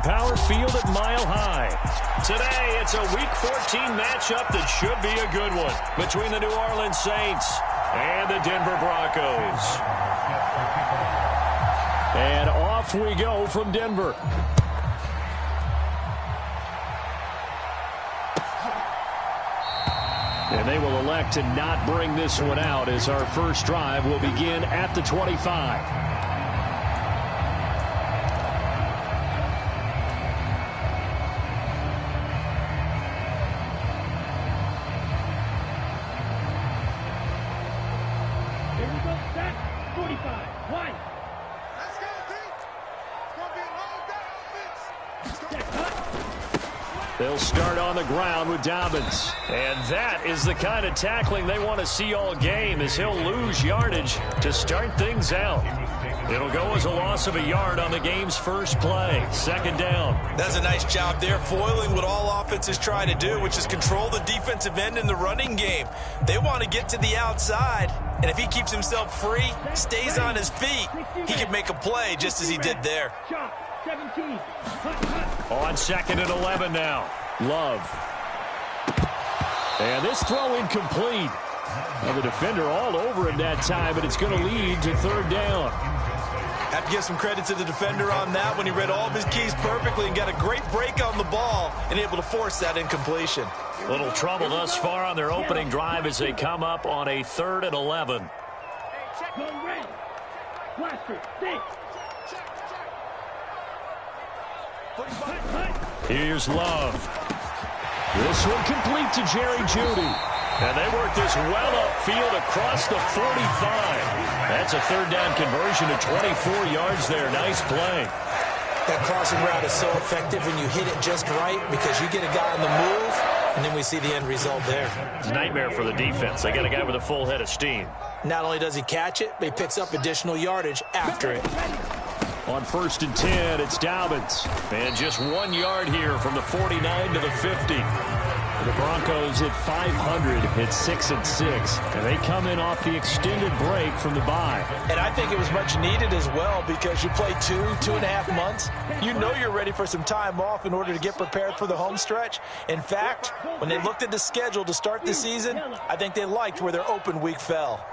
Power Field at Mile High. Today, it's a Week 14 matchup that should be a good one between the New Orleans Saints and the Denver Broncos. And off we go from Denver. And they will elect to not bring this one out as our first drive will begin at the 25. They'll start on the ground with Dobbins. And that is the kind of tackling they want to see all game, as he'll lose yardage to start things out. It'll go as a loss of a yard on the game's first play. Second down. That's a nice job there, foiling what all offenses try to do, which is control the defensive end in the running game. They want to get to the outside, and if he keeps himself free, stays on his feet, he can make a play just as he did there. 17. On second and 11 now. Love. And this throw incomplete. Well, the defender all over him that time, but it's going to lead to third down. Have to give some credit to the defender on that when he read all of his keys perfectly and got a great break on the ball and able to force that incompletion. Little trouble thus far on their opening drive as they come up on a 3rd and 11. Here's Love. This one complete to Jerry Jeudy. And they work this well upfield across the 45. That's a third down conversion to 24 yards there. Nice play. That crossing route is so effective when you hit it just right because you get a guy on the move, and then we see the end result there. It's a nightmare for the defense. They got a guy with a full head of steam. Not only does he catch it, but he picks up additional yardage after it. On 1st and 10, it's Dobbins. And just 1 yard here from the 49 to the 50. The Broncos at 500 at 6-6. And they come in off the extended break from the bye. And I think it was much needed as well because you play 2.5 months. You know you're ready for some time off in order to get prepared for the home stretch. In fact, when they looked at the schedule to start the season, I think they liked where their open week fell.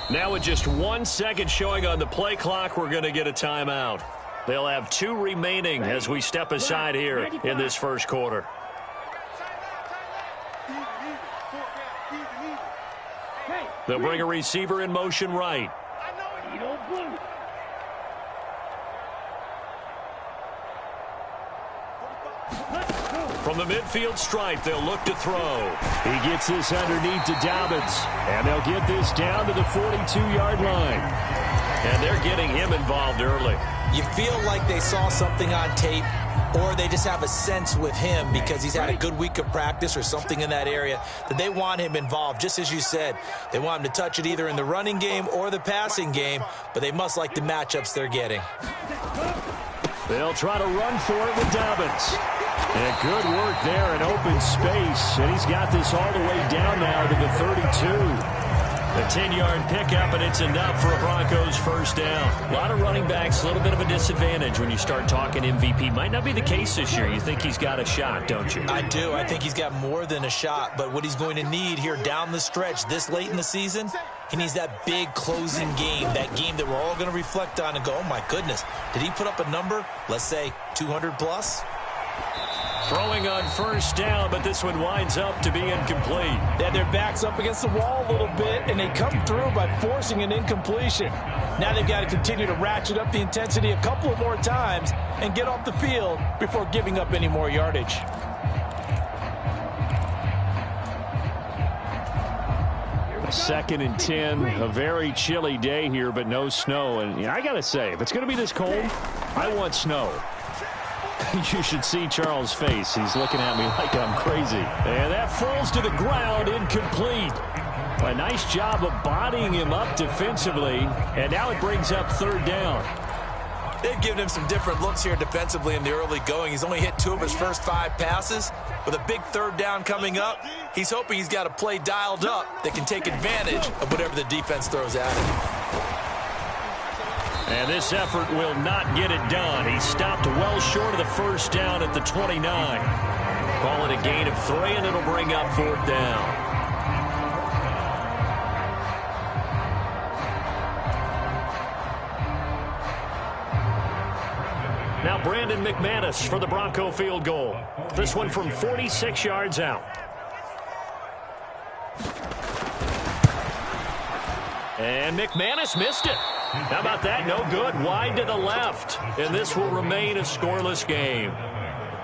Now with just 1 second showing on the play clock, we're going to get a timeout. They'll have 2 remaining as we step aside here in this first quarter. They'll bring a receiver in motion right. From the midfield stripe, they'll look to throw. He gets this underneath to Dobbins, and they'll get this down to the 42-yard line. And they're getting him involved early. You feel like they saw something on tape, or they just have a sense with him because he's had a good week of practice or something in that area that they want him involved, just as you said. They want him to touch it either in the running game or the passing game, but they must like the matchups they're getting. They'll try to run for it with Dobbins. And good work there in open space. And he's got this all the way down now to the 32. A 10-yard pickup, and it's enough for a Broncos first down. A lot of running backs, a little bit of a disadvantage when you start talking MVP. Might not be the case this year. You think he's got a shot, don't you? I do. I think he's got more than a shot. But what he's going to need here down the stretch this late in the season, he needs that big closing game, that game that we're all going to reflect on and go, oh, my goodness, did he put up a number, let's say 200 plus? Throwing on first down, but this one winds up to be incomplete. Yeah, their back's up against the wall a little bit, and they come through by forcing an incompletion. Now they've got to continue to ratchet up the intensity a couple of more times and get off the field before giving up any more yardage. Second and 10, a very chilly day here, but no snow. And I got to say, if it's going to be this cold, I want snow. You should see Charles' face. He's looking at me like I'm crazy. And that falls to the ground, incomplete. A nice job of bodying him up defensively, and now it brings up third down. They've given him some different looks here defensively in the early going. He's only hit 2 of his first 5 passes. With a big third down coming up, he's hoping he's got a play dialed up that can take advantage of whatever the defense throws at him. And this effort will not get it done. He stopped well short of the first down at the 29. Call it a gain of 3, and it'll bring up 4th down. Now Brandon McManus for the Bronco field goal. This one from 46 yards out. And McManus missed it. How about that? No good. Wide to the left. And this will remain a scoreless game.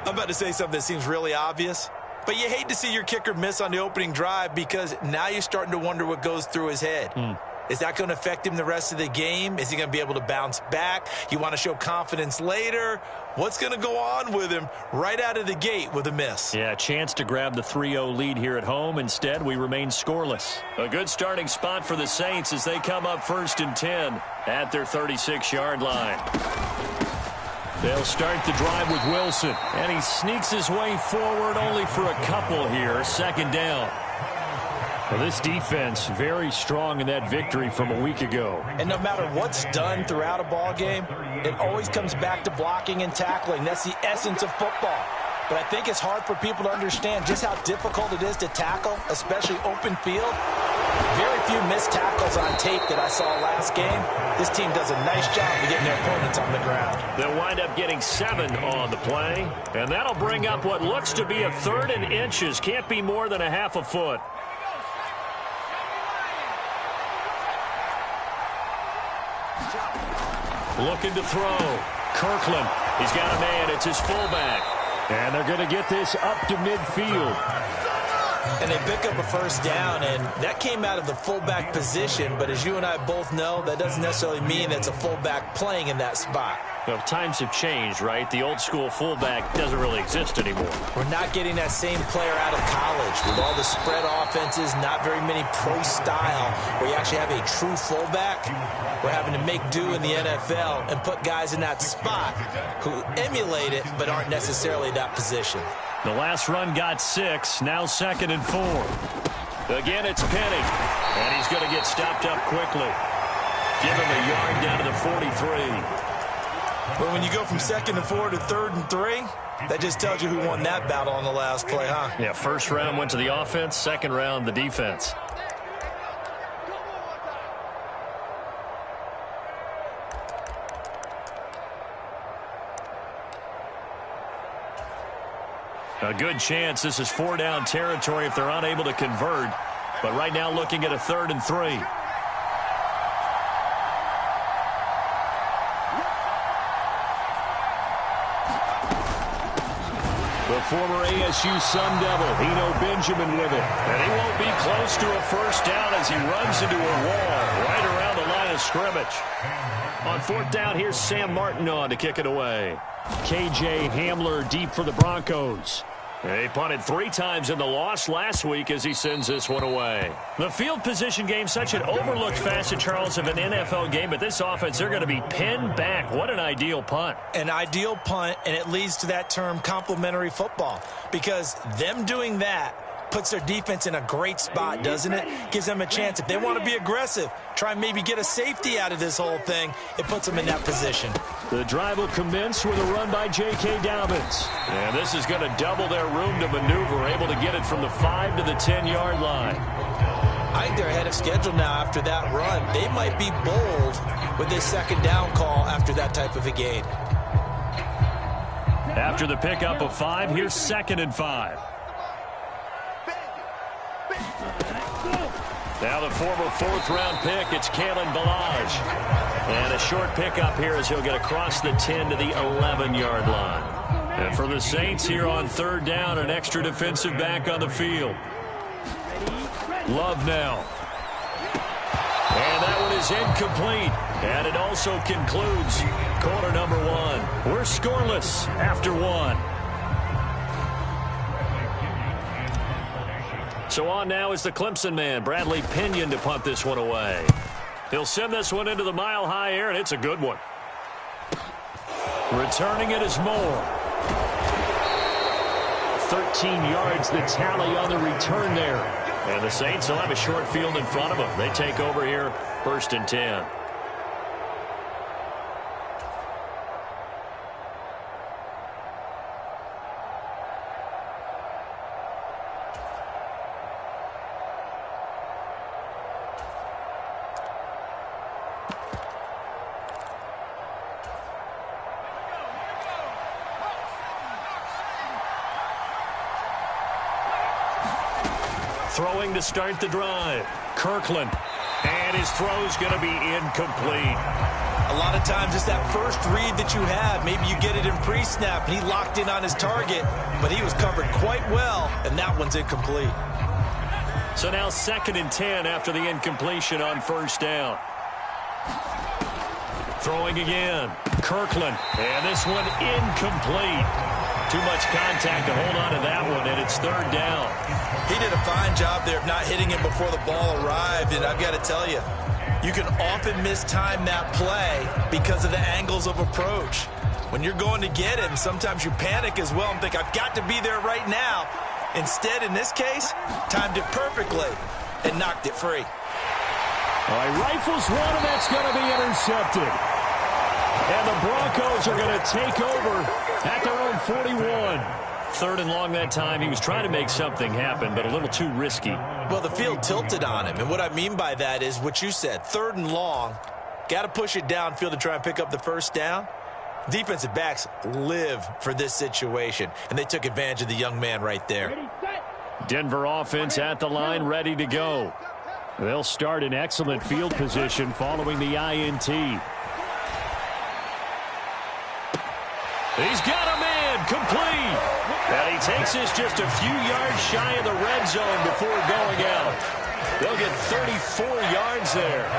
I'm about to say something that seems really obvious, but you hate to see your kicker miss on the opening drive because now you're starting to wonder what goes through his head. Is that going to affect him the rest of the game? Is he going to be able to bounce back? You want to show confidence later? What's going to go on with him right out of the gate with a miss? Yeah, a chance to grab the 3-0 lead here at home. Instead, we remain scoreless. A good starting spot for the Saints as they come up 1st and 10 at their 36-yard line. They'll start the drive with Wilson, and he sneaks his way forward only for a couple here. 2nd down. Well, this defense very strong in that victory from a week ago. And no matter what's done throughout a ball game, it always comes back to blocking and tackling. That's the essence of football. But I think it's hard for people to understand just how difficult it is to tackle, especially open field. Very few missed tackles on tape that I saw last game. This team does a nice job of getting their opponents on the ground. They'll wind up getting 7 on the play, and that'll bring up what looks to be a 3rd and inches. Can't be more than a half a foot. Looking to throw. Kirkland. He's got a man. It's his fullback. And they're going to get this up to midfield. And they pick up a 1st down, and that came out of the fullback position. But as you and I both know, that doesn't necessarily mean it's a fullback playing in that spot. Well, times have changed, right? The old school fullback doesn't really exist anymore. We're not getting that same player out of college with all the spread offenses, not very many pro style where you actually have a true fullback. We're having to make do in the NFL and put guys in that spot who emulate it but aren't necessarily in that position. The last run got 6, now 2nd and 4. Again, it's Penny, and he's going to get stopped up quickly. Give him a yard down to the 43. But when you go from 2nd and 4 to 3rd and 3, that just tells you who won that battle on the last play, huh? Yeah, 1st round went to the offense, 2nd round the defense. A good chance this is 4-down territory if they're unable to convert. But right now looking at a 3rd and 3. The former ASU Sun Devil, Eno Benjamin with it. And he won't be close to a 1st down as he runs into a wall right around the line of scrimmage. On 4th down, here's Sam Martin on to kick it away. KJ Hamler deep for the Broncos. They punted 3 times in the loss last week as he sends this one away. The field position game, such an overlooked facet, Charles, of an NFL game, but this offense, they're going to be pinned back. What an ideal punt. An ideal punt, and it leads to that term complementary football, because them doing that puts their defense in a great spot, doesn't it? Gives them a chance. If they want to be aggressive, try and maybe get a safety out of this whole thing, it puts them in that position. The drive will commence with a run by J.K. Dobbins. And this is going to double their room to maneuver, able to get it from the 5 to the 10-yard line. I think they're ahead of schedule now after that run. They might be bold with this 2nd down call after that type of a gain. After the pickup of 5, here's 2nd and 5. Now the former 4th-round pick, it's Kalen Ballage. And a short pickup here as he'll get across the 10 to the 11-yard line. And for the Saints here on 3rd down, an extra defensive back on the field. Love now. And that one is incomplete. And it also concludes quarter number 1. We're scoreless after 1. So on now is the Clemson man, Bradley Pinion, to punt this one away. He'll send this one into the mile-high air, and it's a good one. Returning it is Moore. 13 yards the tally on the return there. And the Saints will have a short field in front of them. They take over here, 1st and 10. Throwing to start the drive. Kirkland. And his throw's going to be incomplete. A lot of times it's that first read that you have. Maybe you get it in pre-snap, and he locked in on his target, but he was covered quite well, and that one's incomplete. So now 2nd and 10 after the incompletion on first down. Throwing again. Kirkland. And this one incomplete. Too much contact to hold on to that one, and it's 3rd down. He did a fine job there of not hitting him before the ball arrived, and I've got to tell you, you can often mistime that play because of the angles of approach. When you're going to get him, sometimes you panic as well and think, I've got to be there right now. Instead, in this case, timed it perfectly and knocked it free. All right, rifles one, and that's going to be intercepted. And the Broncos are going to take over at their own 41. 3rd and long that time. He was trying to make something happen, but a little too risky. Well, the field tilted on him, and what I mean by that is what you said, 3rd and long, got to push it downfield to try and pick up the first down. Defensive backs live for this situation, and they took advantage of the young man right there. Denver offense at the line, ready to go. They'll start in excellent field position following the INT. He's got a man, complete. And he takes this just a few yards shy of the red zone before going out. They'll get 34 yards there.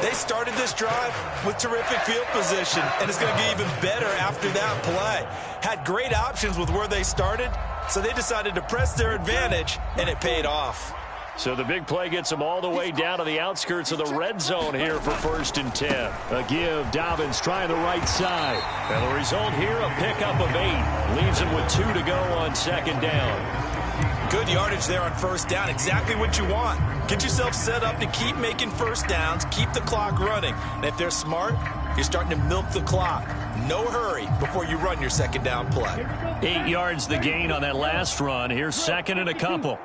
They started this drive with terrific field position, and it's going to get even better after that play. Had great options with where they started, so they decided to press their advantage, and it paid off. So the big play gets them all the way down to the outskirts of the red zone here for 1st and 10. A give, Dobbins trying the right side. And the result here, a pickup of 8. Leaves him with 2 to go on 2nd down. Good yardage there on 1st down. Exactly what you want. Get yourself set up to keep making 1st downs, keep the clock running. And if they're smart, you're starting to milk the clock. No hurry before you run your 2nd down play. 8 yards the gain on that last run. Here's 2nd and a couple.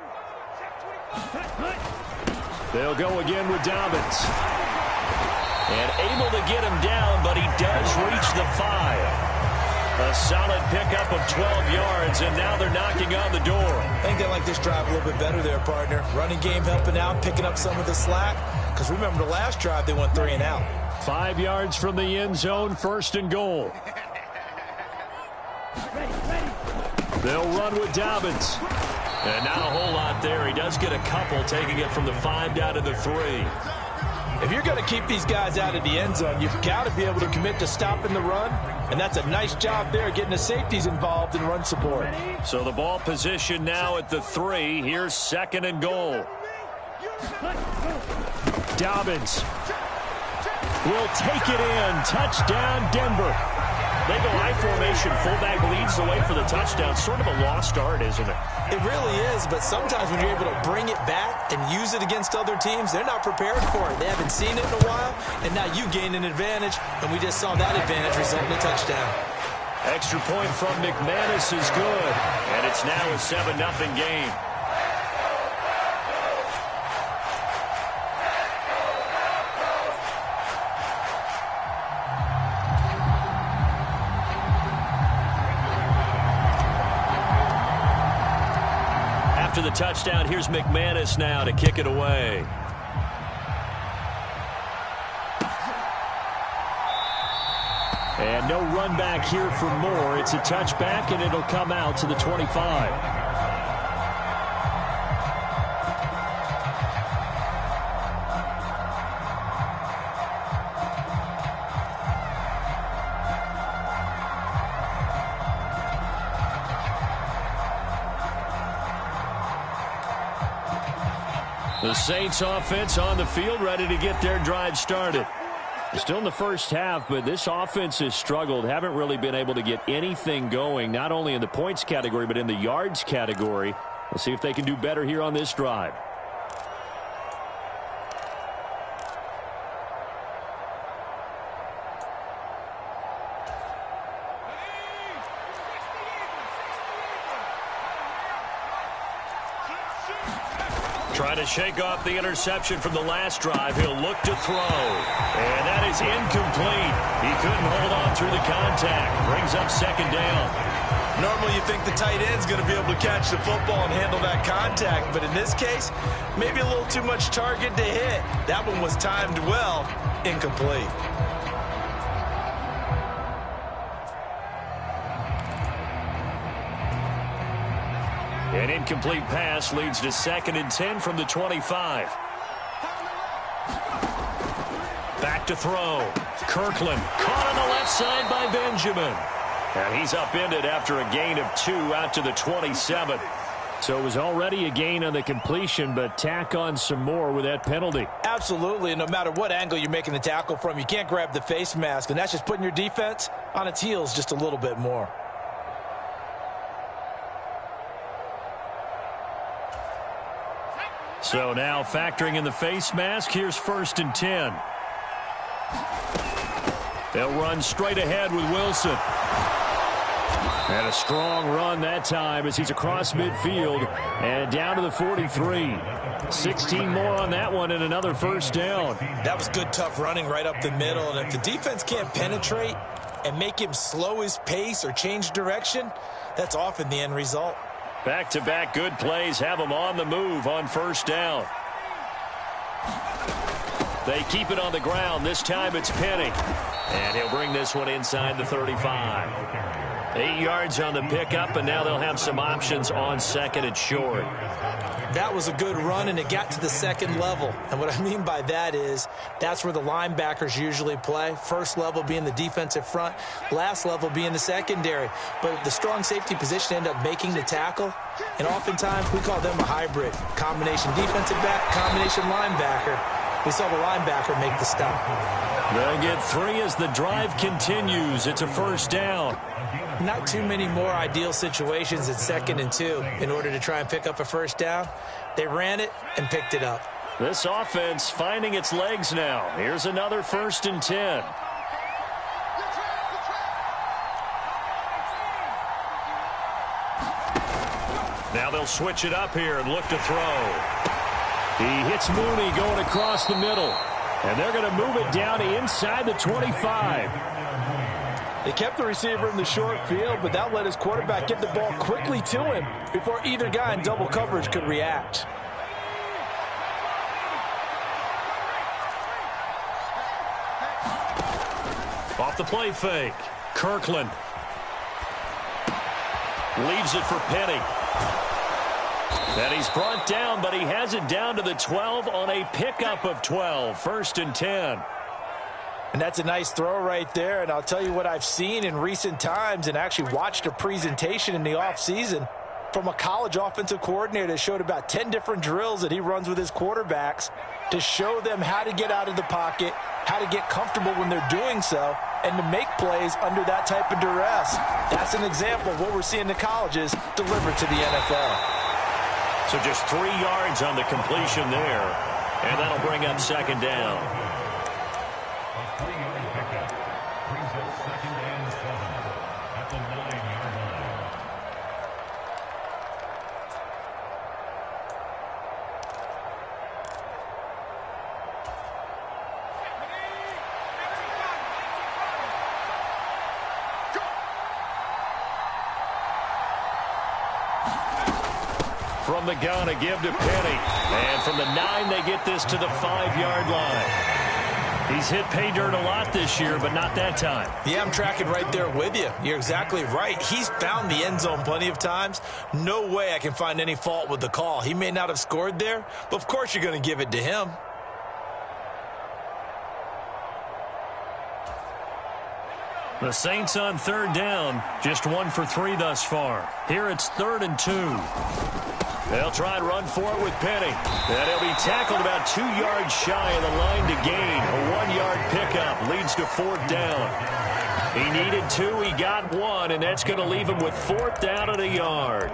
They'll go again with Dobbins. And able to get him down, but he does reach the 5. A solid pickup of 12 yards, and now they're knocking on the door. I think they like this drive a little bit better there, partner. Running game helping out, picking up some of the slack. Because remember, the last drive, they went 3 and out. 5 yards from the end zone, 1st and goal. They'll run with Dobbins. And not a whole lot there. He does get a couple, taking it from the 5 down to the 3. If you're going to keep these guys out of the end zone, you've got to be able to commit to stopping the run. And that's a nice job there, getting the safeties involved in run support. So the ball position now at the 3. Here's 2nd and goal. Dobbins will take it in. Touchdown, Denver. They go I formation. Fullback leads the way for the touchdown. Sort of a lost art, isn't it? It really is, but sometimes when you're able to bring it back and use it against other teams, they're not prepared for it. They haven't seen it in a while, and now you gain an advantage, and we just saw that advantage result in a touchdown. Extra point from McManus is good, and it's now a 7-0 game. After the touchdown, here's McManus now to kick it away. And no run back here for Moore. It's a touchback, and it'll come out to the 25. The Saints offense on the field, ready to get their drive started. Still in the first half, but this offense has struggled. Haven't really been able to get anything going, not only in the points category, but in the yards category. We'll see if they can do better here on this drive. Trying to shake off the interception from the last drive. He'll look to throw. And that is incomplete. He couldn't hold on through the contact. Brings up 2nd down. Normally you think the tight end's going to be able to catch the football and handle that contact, but in this case, maybe a little too much target to hit. That one was timed well, incomplete. An incomplete pass leads to 2nd and 10 from the 25. Back to throw. Kirkland caught on the left side by Benjamin. And he's upended after a gain of 2 out to the 27. So it was already a gain on the completion, but tack on some more with that penalty. Absolutely, and no matter what angle you're making the tackle from, you can't grab the face mask, and that's just putting your defense on its heels just a little bit more. So now factoring in the face mask, here's 1st and 10. They'll run straight ahead with Wilson. And a strong run that time as he's across midfield and down to the 43. 16 more on that one and another 1st down. That was good, tough running right up the middle. And if the defense can't penetrate and make him slow his pace or change direction, that's often the end result. Back-to-back good plays have them on the move on 1st down. They keep it on the ground. This time it's Penny. And he'll bring this one inside the 35. 8 yards on the pickup, and now they'll have some options on 2nd and short. That was a good run, and it got to the 2nd level. And what I mean by that is that's where the linebackers usually play. First level being the defensive front, last level being the secondary. But the strong safety position ended up making the tackle, and oftentimes we call them a hybrid. Combination defensive back, combination linebacker. We saw the linebacker make the stop. They'll get 3 as the drive continues. It's a 1st down. Not too many more ideal situations at 2nd and 2 in order to try and pick up a 1st down. They ran it and picked it up. This offense finding its legs now. Here's another 1st and 10. Now they'll switch it up here and look to throw. He hits Mooney going across the middle. And they're going to move it down to inside the 25. They kept the receiver in the short field, but that let his quarterback get the ball quickly to him before either guy in double coverage could react. Off the play fake. Kirkland leaves it for Penny. And he's brought down, but he has it down to the 12 on a pickup of 12. 1st and 10. And that's a nice throw right there. And I'll tell you what I've seen in recent times and actually watched a presentation in the offseason from a college offensive coordinator that showed about 10 different drills that he runs with his quarterbacks to show them how to get out of the pocket, how to get comfortable when they're doing so, and to make plays under that type of duress. That's an example of what we're seeing the colleges deliver to the NFL. So just 3 yards on the completion there, and that'll bring up 2nd down. From the gun, a give to Penny. And from the 9, they get this to the 5-yard line. He's hit pay dirt a lot this year, but not that time. Yeah, I'm tracking right there with you. You're exactly right. He's found the end zone plenty of times. No way I can find any fault with the call. He may not have scored there, but of course you're going to give it to him. The Saints on 3rd down, just 1 for 3 thus far. Here it's 3rd and 2. They'll try and run for it with Penny. And he'll be tackled about 2 yards shy of the line to gain. A 1-yard pickup leads to 4th down. He needed 2, he got 1, and that's going to leave him with 4th down and a yard.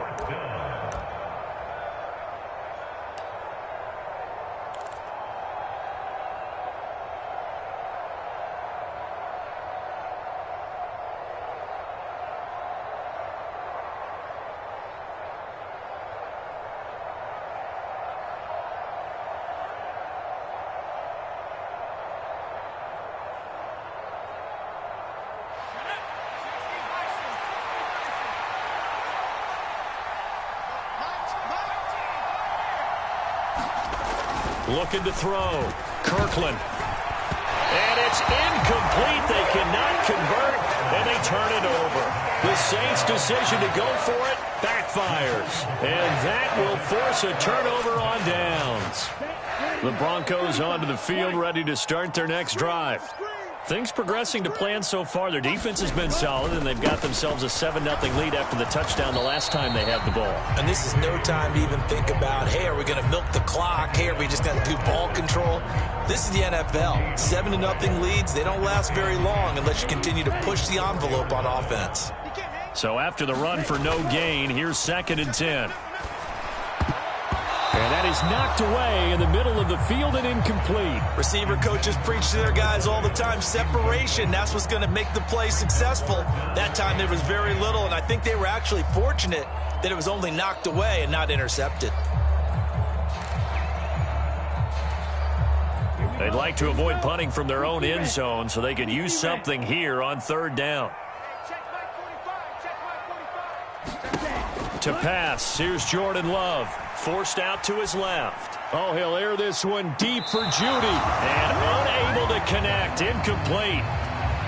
Looking to throw. Kirkland. And it's incomplete. They cannot convert, and they turn it over. The Saints' decision to go for it backfires. And that will force a turnover on downs. The Broncos onto the field, ready to start their next drive. Things progressing to plan so far. Their defense has been solid, and they've got themselves a 7-0 lead after the touchdown the last time they had the ball. And this is no time to even think about, hey, are we going to milk the clock? Hey, are we just going to do ball control? This is the NFL. 7-0 leads, they don't last very long unless you continue to push the envelope on offense. So after the run for no gain, here's 2nd and 10. And that is knocked away in the middle of the field and incomplete. Receiver coaches preach to their guys all the time. Separation, that's what's going to make the play successful. That time there was very little, and I think they were actually fortunate that it was only knocked away and not intercepted. They'd like to avoid punting from their own end zone so they could use something here on 3rd down. To pass, here's Jordan Love. Forced out to his left. Oh, he'll air this one deep for Judy. And unable to connect. Incomplete.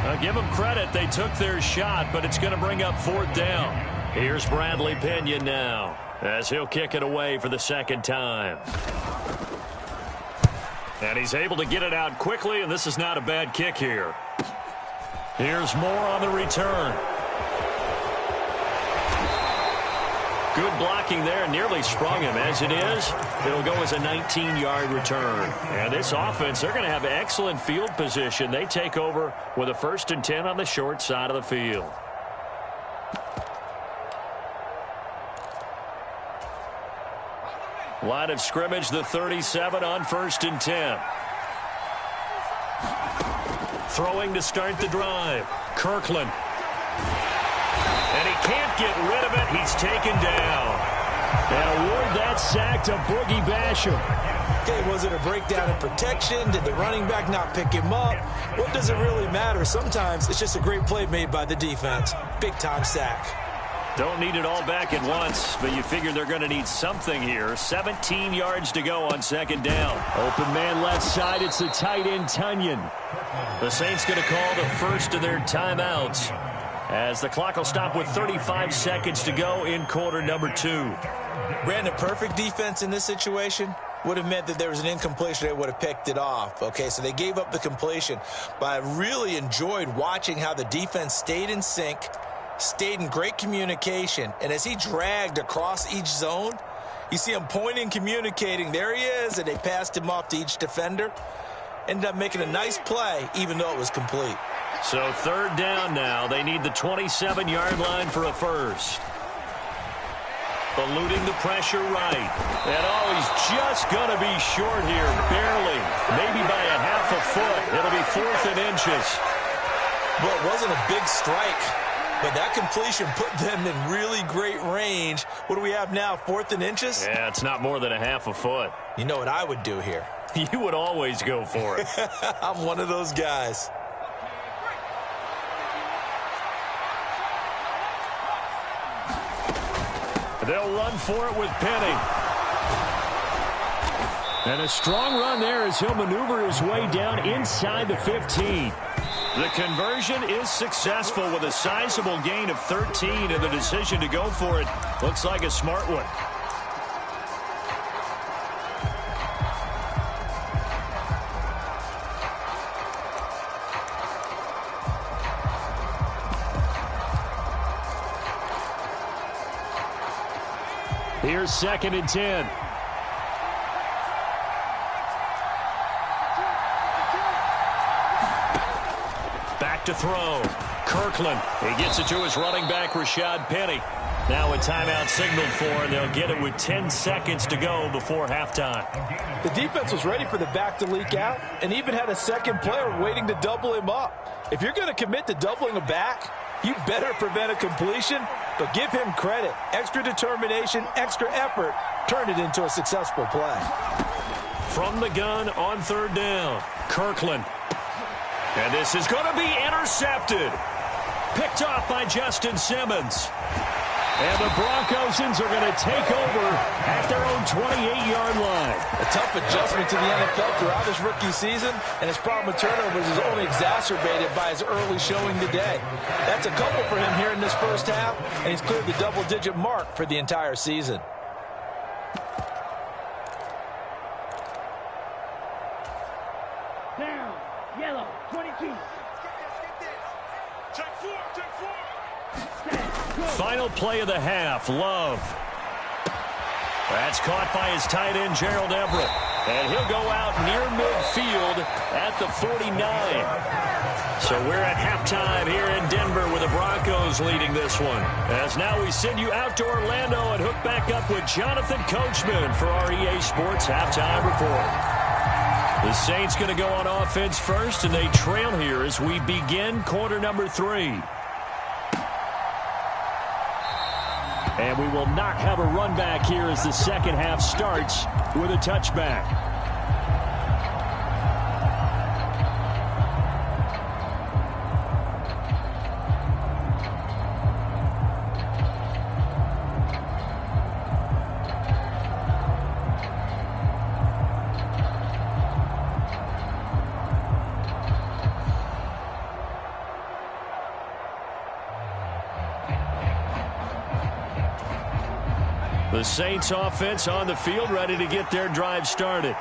Now, give them credit. They took their shot, but it's going to bring up 4th down. Here's Bradley Pinion now, as he'll kick it away for the 2nd time. And he's able to get it out quickly, and this is not a bad kick here. Here's Moore on the return. Good blocking there, nearly sprung him. As it is, it'll go as a 19-yard return. And this offense, they're going to have excellent field position. They take over with a 1st and 10 on the short side of the field. Line of scrimmage, the 37 on 1st and 10. Throwing to start the drive. Kirkland. And he can't get rid of it. He's taken down. And award that sack to Boogie Basham. Okay, was it a breakdown in protection? Did the running back not pick him up? What does it really matter? Sometimes it's just a great play made by the defense. Big-time sack. Don't need it all back at once, but you figure they're going to need something here. 17 yards to go on 2nd down. Open man left side. It's the tight end, Tunyon. The Saints going to call the first of their timeouts, as the clock will stop with 35 seconds to go in quarter number 2. Brandon, perfect defense in this situation would have meant that there was an incompletion. They would have picked it off. Okay, so they gave up the completion. But I really enjoyed watching how the defense stayed in sync, stayed in great communication. And as he dragged across each zone, you see him pointing, communicating. There he is, and they passed him off to each defender. Ended up making a nice play, even though it was complete. So 3rd down now. They need the 27-yard line for a first. Eluding the pressure right. And he's just going to be short here, barely. Maybe by a half a foot. It'll be 4th and inches. Well, it wasn't a big strike, but that completion put them in really great range. What do we have now, 4th and inches? Yeah, it's not more than a half a foot. You know what I would do here? You would always go for it. I'm one of those guys. They'll run for it with Penny. And a strong run there as he'll maneuver his way down inside the 15. The conversion is successful with a sizable gain of 13, and the decision to go for it looks like a smart one. Here's 2nd and 10. Back to throw. Kirkland. He gets it to his running back, Rashad Penny. Now a timeout signaled for, and they'll get it with 10 seconds to go before halftime. The defense was ready for the back to leak out and even had a second player waiting to double him up. If you're going to commit to doubling a back, you better prevent a completion, but give him credit. Extra determination, extra effort turned it into a successful play. From the gun on 3rd down, Kirkland. And this is going to be intercepted. Picked off by Justin Simmons. And the Broncos are going to take over at their own 28-yard line. A tough adjustment to the NFL throughout his rookie season, and his problem with turnovers is only exacerbated by his early showing today. That's a couple for him here in this first half, and he's cleared the double-digit mark for the entire season. Down, yellow, 22. Final play of the half, Love. That's caught by his tight end, Gerald Everett. And he'll go out near midfield at the 49. So we're at halftime here in Denver with the Broncos leading this one. As now we send you out to Orlando and hook back up with Jonathan Coachman for our EA Sports Halftime Report. The Saints going to go on offense first, and they trail here as we begin quarter number 3. And we will not have a run back here as the second half starts with a touchback. The Saints offense on the field, ready to get their drive started.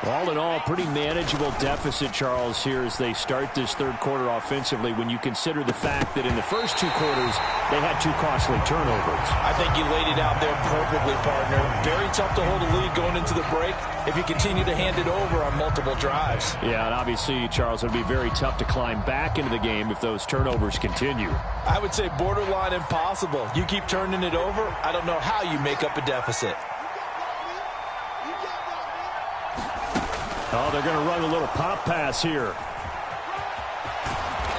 All in all, pretty manageable deficit, Charles, here as they start this third quarter offensively when you consider the fact that in the first 2 quarters, they had 2 costly turnovers. I think you laid it out there perfectly, partner. Very tough to hold a lead going into the break if you continue to hand it over on multiple drives. Yeah, and obviously, Charles, it would be very tough to climb back into the game if those turnovers continue. I would say borderline impossible. You keep turning it over, I don't know how you make up a deficit. Oh, they're going to run a little pop pass here.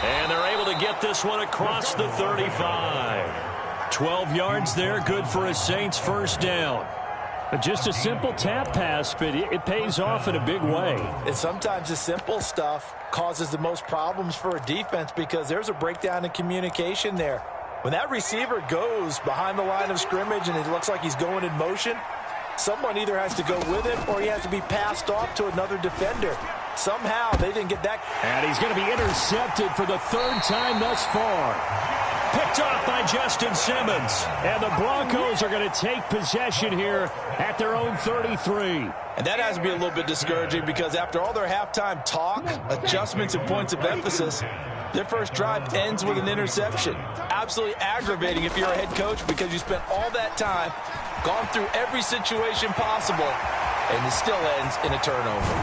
And they're able to get this one across the 35. 12 yards there, good for a Saints first down. Just a simple tap pass, but it pays off in a big way. And sometimes the simple stuff causes the most problems for a defense because there's a breakdown in communication there. When that receiver goes behind the line of scrimmage and it looks like he's going in motion, someone either has to go with him or he has to be passed off to another defender. Somehow they didn't get that. And he's going to be intercepted for the 3rd time thus far. Picked off by Justin Simmons. And the Broncos are going to take possession here at their own 33. And that has to be a little bit discouraging because after all their halftime talk, adjustments and points of emphasis, their first drive ends with an interception. Absolutely aggravating if you're a head coach because you spent all that time, gone through every situation possible, and it still ends in a turnover.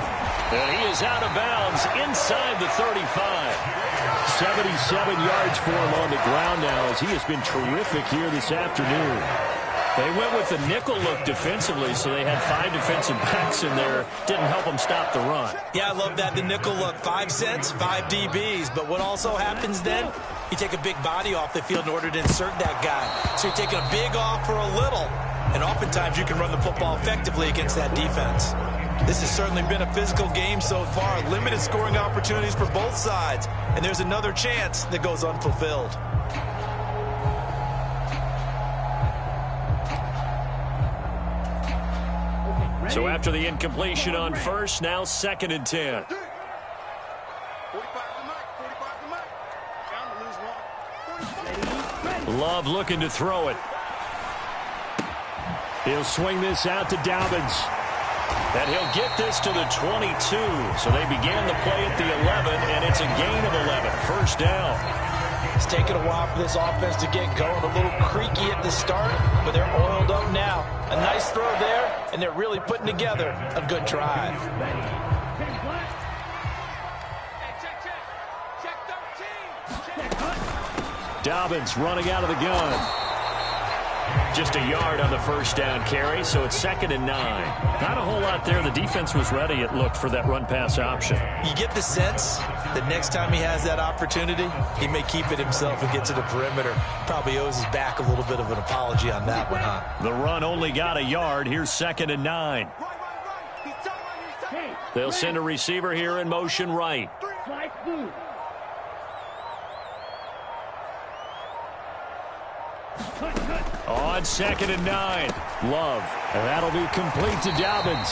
And he is out of bounds inside the 35. 77 yards for him on the ground now as he has been terrific here this afternoon. They went with the nickel look defensively, so they had 5 defensive backs in there. Didn't help them stop the run. Yeah, I love that, the nickel look. 5 cents, 5 DBs. But what also happens then, you take a big body off the field in order to insert that guy. So you're taking a big off for a little. And oftentimes you can run the football effectively against that defense. This has certainly been a physical game so far. Limited scoring opportunities for both sides. And there's another chance that goes unfulfilled. So after the incompletion on first, now 2nd and 10. Love looking to throw it. He'll swing this out to Dobbins. And he'll get this to the 22. So they began the play at the 11, and it's a gain of 11. First down. It's taken a while for this offense to get going. A little creaky at the start, but they're oiled up now. A nice throw there, and they're really putting together a good drive. Dobbins running out of the gun. Just a yard on the first down carry, so it's 2nd and 9. Not a whole lot there. The defense was ready, it looked, for that run-pass option. You get the sense that next time he has that opportunity, he may keep it himself and get to the perimeter. Probably owes his back a little bit of an apology on that one, huh? The run only got a yard. Here's 2nd and 9. They'll send a receiver here in motion right. On 2nd and 9, Love. And that'll be complete to Dobbins.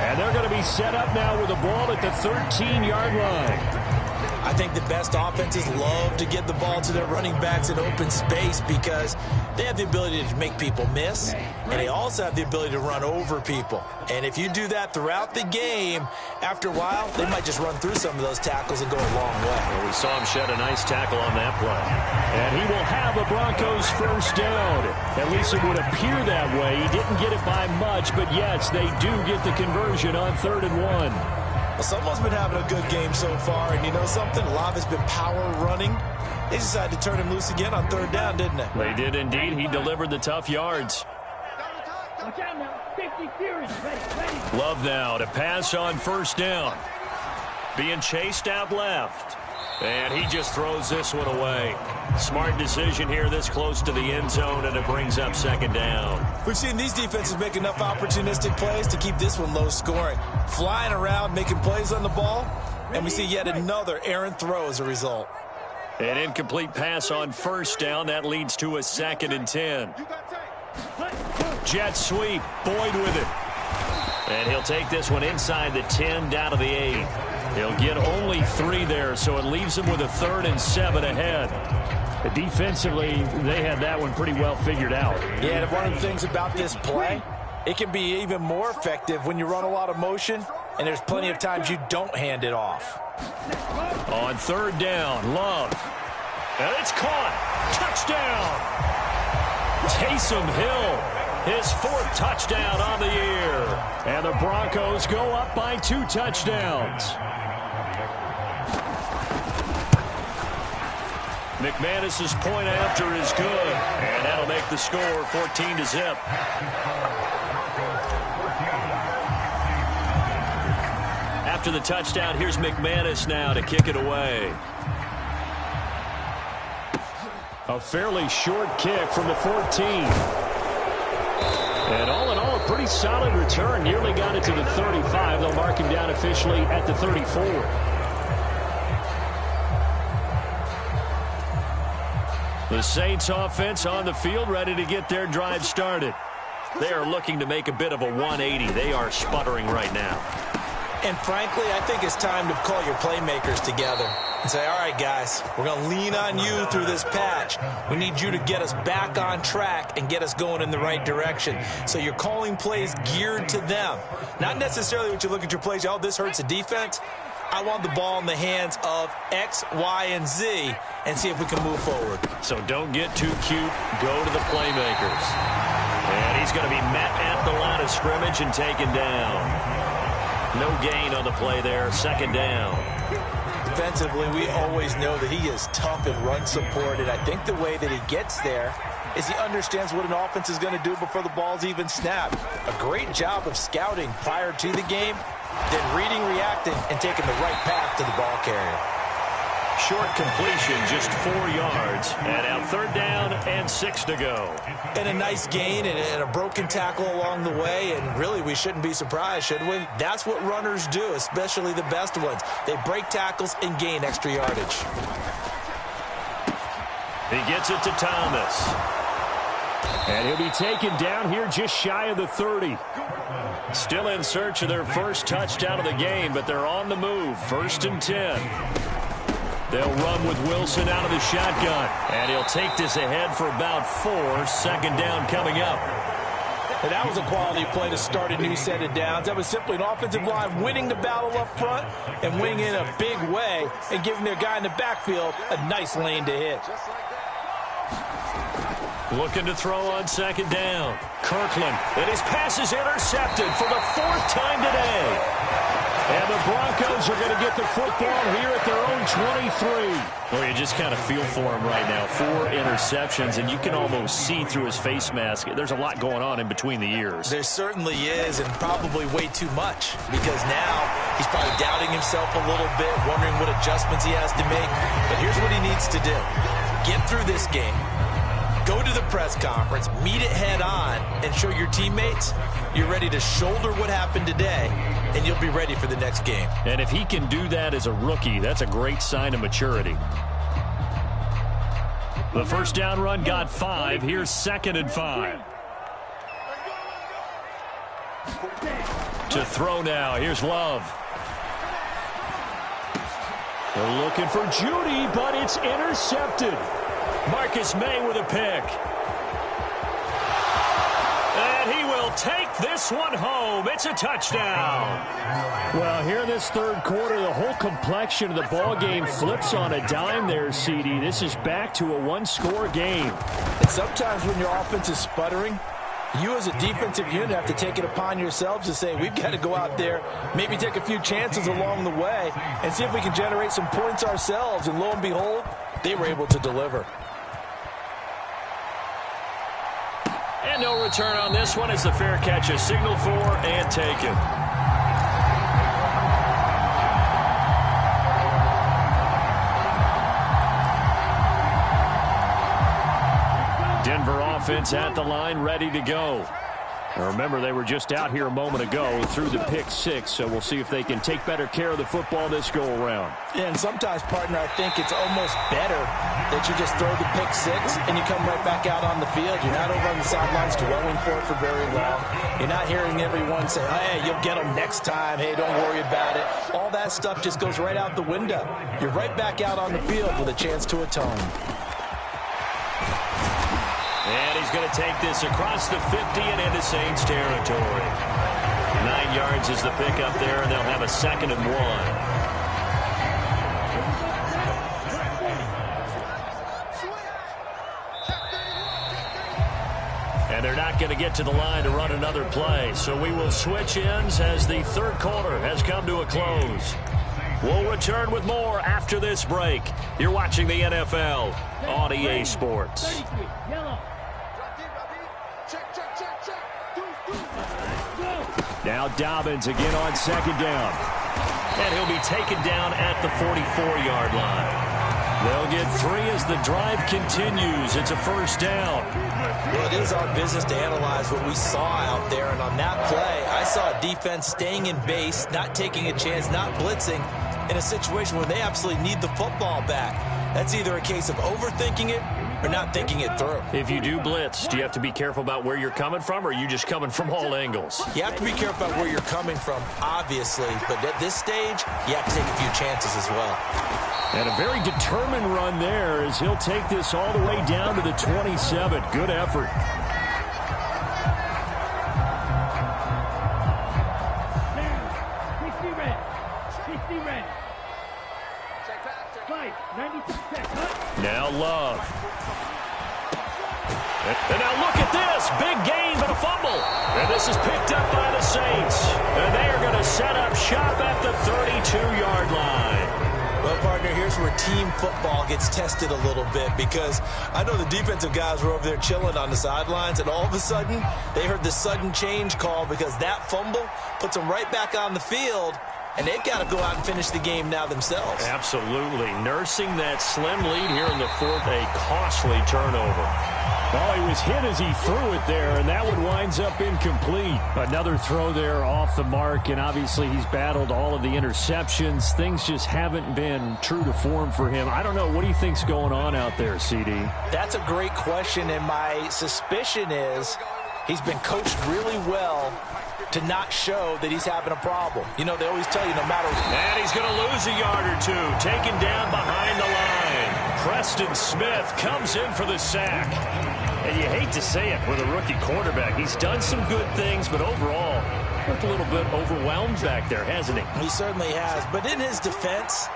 And they're going to be set up now with the ball at the 13-yard line. I think the best offenses love to get the ball to their running backs in open space because they have the ability to make people miss, and they also have the ability to run over people. And if you do that throughout the game, after a while, they might just run through some of those tackles and go a long way. Well, we saw him shed a nice tackle on that play. And he will have the Broncos first down. At least it would appear that way. He didn't get it by much, but yes, they do get the conversion on 3rd and 1. Well, someone's been having a good game so far, and you know something? A lot has been power running. They decided to turn him loose again on 3rd down, didn't they? They did indeed. He delivered the tough yards. Watch out now. 50 series. Ready. Love now to pass on 1st down. Being chased out left. And he just throws this one away. Smart decision here this close to the end zone, and it brings up 2nd down. We've seen these defenses make enough opportunistic plays to keep this one low scoring. Flying around, making plays on the ball, and we see yet another errant throw as a result. An incomplete pass on 1st down. That leads to a 2nd and 10. Jet sweep. Boyd with it. And he'll take this one inside the 10 down to the 8. He'll get only 3 there, so it leaves him with a 3rd and 7 ahead. Defensively, they had that one pretty well figured out. Yeah, and one of the things about this play, it can be even more effective when you run a lot of motion, and there's plenty of times you don't hand it off. On 3rd down, Love. And it's caught. Touchdown. Taysom Hill, his 4th touchdown on the year. And the Broncos go up by 2 touchdowns. McManus's point after is good, and that'll make the score 14-0. After the touchdown, here's McManus now to kick it away. A fairly short kick from the 14. And all in all, a pretty solid return. Nearly got it to the 35. They'll mark him down officially at the 34. The Saints offense on the field, ready to get their drive started. They are looking to make a bit of a 180. They are sputtering right now. And frankly, I think it's time to call your playmakers together and say, all right, guys, we're going to lean on you through this patch. We need you to get us back on track and get us going in the right direction. So you're calling plays geared to them. Not necessarily what you look at your plays, oh, this hurts the defense. I want the ball in the hands of X, Y, and Z and see if we can move forward. So don't get too cute. Go to the playmakers. And he's going to be met at the line of scrimmage and taken down. No gain on the play there. 2nd down. Defensively, we always know that he is tough and run supported. I think the way that he gets there is he understands what an offense is going to do before the ball's even snapped. A great job of scouting prior to the game, then reading, reacting, and taking the right path to the ball carrier. Short completion, just 4 yards. And now 3rd down and 6 to go. And a nice gain and a broken tackle along the way. And really, we shouldn't be surprised, should we? That's what runners do, especially the best ones. They break tackles and gain extra yardage. He gets it to Thomas. And he'll be taken down here just shy of the 30. Still in search of their first touchdown of the game, but they're on the move. 1st and 10. They'll run with Wilson out of the shotgun. And he'll take this ahead for about 4. 2nd down coming up. And that was a quality play to start a new set of downs. That was simply an offensive line winning the battle up front and winning in a big way and giving their guy in the backfield a nice lane to hit. Looking to throw on 2nd down. Kirkland. And his pass is intercepted for the 4th time today. And the Broncos are going to get the football here at their own 23. Well, you just kind of feel for him right now. 4 interceptions, and you can almost see through his face mask. There's a lot going on in between the ears. There certainly is, and probably way too much, because now he's probably doubting himself a little bit, wondering what adjustments he has to make. But here's what he needs to do. Get through this game. Go to the press conference, meet it head on, and show your teammates you're ready to shoulder what happened today, and you'll be ready for the next game. And if he can do that as a rookie, that's a great sign of maturity. The first down run got 5. Here's 2nd and 5. To throw now. Here's Love. They're looking for Judy, but it's intercepted. Marcus May with a pick. And he will take this one home. It's a touchdown. Well, here in this third quarter, the whole complexion of the ball game flips on a dime there, CD. This is back to a one-score game. And sometimes when your offense is sputtering, you as a defensive unit have to take it upon yourselves to say, we've got to go out there, maybe take a few chances along the way, and see if we can generate some points ourselves. And lo and behold, they were able to deliver. And no return on this one as the fair catch is signaled for and taken. Denver offense at the line, ready to go. Now remember, they were just out here a moment ago through the pick 6, so we'll see if they can take better care of the football this go-around. Yeah, and sometimes, partner, I think it's almost better that you just throw the pick 6 and you come right back out on the field. You're not over on the sidelines dwelling for it for very long. You're not hearing everyone say, hey, you'll get them next time. Hey, don't worry about it. All that stuff just goes right out the window. You're right back out on the field with a chance to atone. And he's going to take this across the 50 and into Saints territory. 9 yards is the pickup there, and they'll have a 2nd and 1. And they're not going to get to the line to run another play. So we will switch ends as the third quarter has come to a close. We'll return with more after this break. You're watching the NFL on EA Sports. Now Dobbins again on 2nd down. And he'll be taken down at the 44-yard line. They'll get 3 as the drive continues. It's a first down. Well, it is our business to analyze what we saw out there. And on that play, I saw a defense staying in base, not taking a chance, not blitzing in a situation where they absolutely need the football back. That's either a case of overthinking it or not thinking it through. If you do blitz, do you have to be careful about where you're coming from, or are you just coming from all angles? You have to be careful about where you're coming from, obviously. But at this stage, you have to take a few chances as well. And a very determined run there as he'll take this all the way down to the 27. Good effort. Now Love. And now look at this. Big gain, but a fumble. And this is picked up by the Saints. And they are going to set up shop at the 32-yard line. Well, partner, here's where team football gets tested a little bit, because I know the defensive guys were over there chilling on the sidelines, and all of a sudden they heard the sudden change call because that fumble puts them right back on the field. And they've got to go out and finish the game now themselves. Absolutely. Nursing that slim lead here in the 4th, a costly turnover. Well, he was hit as he threw it there, and that one winds up incomplete. Another throw there off the mark, and obviously he's battled all of the interceptions. Things just haven't been true to form for him. I don't know. What do you think's going on out there, CD? That's a great question, and my suspicion is he's been coached really well to not show that he's having a problem. You know, they always tell you no matter. And he's going to lose a yard or two. Taken down behind the line. Preston Smith comes in for the sack. And you hate to say it with a rookie quarterback. He's done some good things, but overall, looked a little bit overwhelmed back there, hasn't he? He certainly has. But in his defense,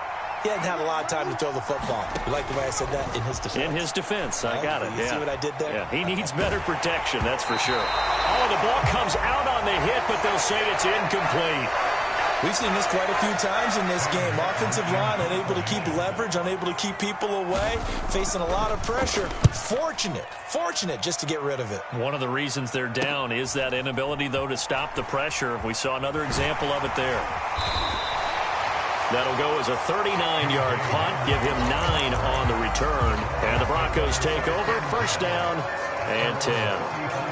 he hadn't had a lot of time to throw the football. You like the way I said that? In his defense. In his defense. I got it. You see what I did there? Yeah, he needs better protection, that's for sure. Oh, the ball comes out on the hit, but they'll say it's incomplete. We've seen this quite a few times in this game. Offensive line unable to keep leverage, unable to keep people away, facing a lot of pressure. Fortunate just to get rid of it. One of the reasons they're down is that inability, though, to stop the pressure. We saw another example of it there. That'll go as a 39-yard punt, give him 9 on the return. And the Broncos take over, first down and 10.